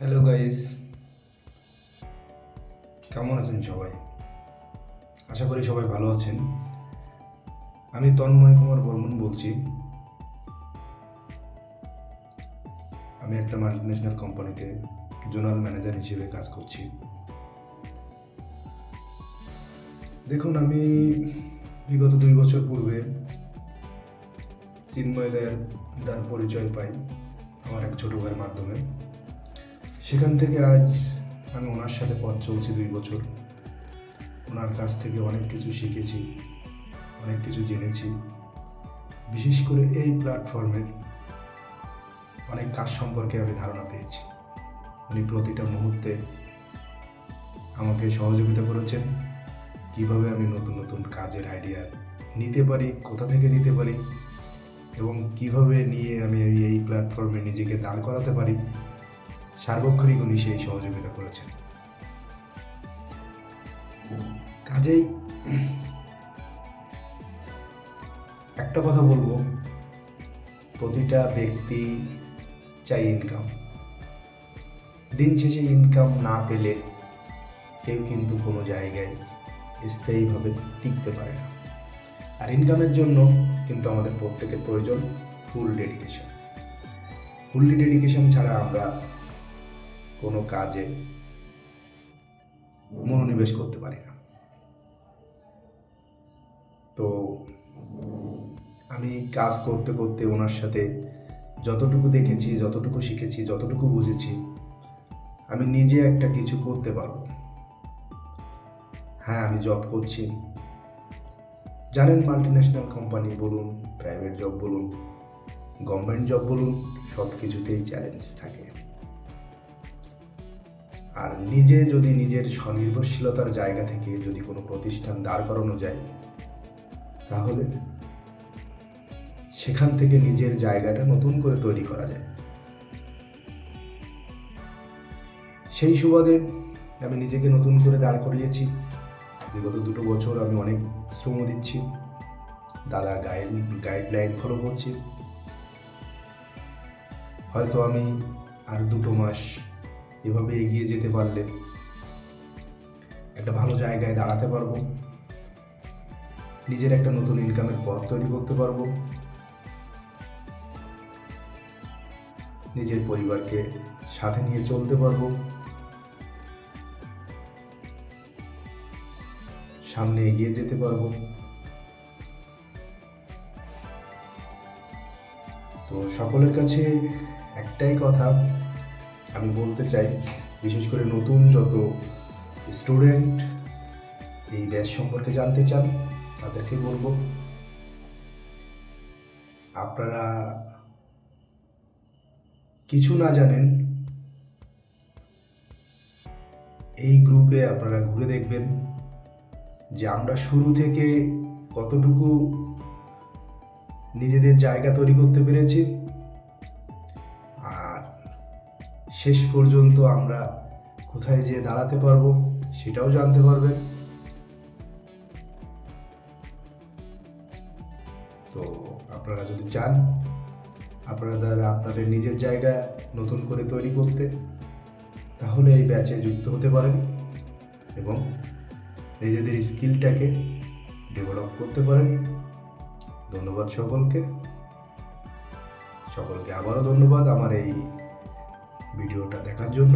Hello guys, কেমন আছেন সবাই? আশা করি সবাই ভালো আছেন। আমি তন্ময় কুমার বর্মন বলছি। আমি একটা মাল্টিন্যাশনাল কোম্পানিতে জোনাল ম্যানেজার হিসেবে কাজ করছি। দেখুন, আমি বিগত 2 বছর পূর্বে চিন্ময় দার পরিচয় পাই আমার এক ছোটো ভাইয়ের মাধ্যমে। সেখান থেকে আজ আমি ওনার সাথে পথ চলছি 2 বছর। ওনার কাছ থেকে অনেক কিছু শিখেছি, অনেক কিছু জেনেছি। বিশেষ করে এই প্ল্যাটফর্মের অনেক কাজ সম্পর্কে আমি ধারণা পেয়েছি। উনি প্রতিটা মুহূর্তে আমাকে সহযোগিতা করেছেন, কিভাবে আমি নতুন নতুন কাজের আইডিয়া নিতে পারি, কোথা থেকে নিতে পারি এবং কিভাবে নিয়ে আমি এই প্ল্যাটফর্মে নিজেকে দাঁড় করাতে পারি। সার্বক্ষণিক উনি সেই সহযোগিতা করেছেন। কাজেই একটা কথা বলবো, প্রতিটা ব্যক্তি চাই ইনকাম। দিন শেষে ইনকাম না পেলে কেউ কিন্তু কোনো জায়গায় স্থায়ীভাবে টিকতে পারে না। আর ইনকামের জন্য কিন্তু আমাদের প্রত্যেকের প্রয়োজন ফুললি ডেডিকেশন ছাড়া আমরা কোনো কাজে মনোনিবেশ করতে পারি না। তো আমি কাজ করতে করতে ওনার সাথে যতটুকু দেখেছি, যতটুকু শিখেছি, যতটুকু বুঝেছি, আমি নিজে একটা কিছু করতে পারবো। হ্যাঁ, আমি জব করছি। জানেন, মাল্টিন্যাশনাল কোম্পানি বলুন, প্রাইভেট জব বলুন, গভর্নমেন্ট জব বলুন, সব কিছুতেই চ্যালেঞ্জ থাকে। আর নিজে যদি নিজের স্বনির্ভরশীলতার জায়গা থেকে যদি কোনো প্রতিষ্ঠান দাঁড় করানো যায়, তাহলে সেখান থেকে নিজের জায়গাটা নতুন করে তৈরি করা যায়। সেই সুবাদে আমি নিজেকে নতুন করে দাঁড় করিয়েছি। বিগত 2 বছর আমি অনেক শ্রম দিচ্ছি, দাদা গাইডলাইন ফলো করছি। হয়তো আমি আর 2 মাস এভাবে এগিয়ে যেতে পারলে একটা ভালো জায়গায় দাঁড়াতে পারবো, নিজের একটা নতুন ইনকামের পথ তৈরি করতে পারবো, নিজের পরিবারকে সাথে নিয়ে চলতে পারবো, সামনে এগিয়ে যেতে পারবো। তো সকলের কাছে একটাই কথা আমি বলতে চাই, বিশেষ করে নতুন যত স্টুডেন্ট এই ব্যাচ সম্পর্কে জানতে চান, তাদেরকে বলবো, আপনারা কিছু না জানেন, এই গ্রুপে আপনারা ঘুরে দেখবেন যে আমরা শুরু থেকে কতটুকু নিজেদের জায়গা তৈরি করতে পেরেছি, আর শেষ পর্যন্ত আমরা কোথায় যেয়ে দাঁড়াতে পারবো সেটাও জানতে পারবেন। তো আপনারা যদি চান আপনাদের নিজের জায়গা নতুন করে তৈরি করতে, তাহলে এই ব্যাচে যুক্ত হতে পারেন এবং নিজেদের স্কিলটাকে ডেভেলপ করতে পারেন। ধন্যবাদ সকলকে আবারও ধন্যবাদ আমার এই ভিডিওটা দেখার জন্য।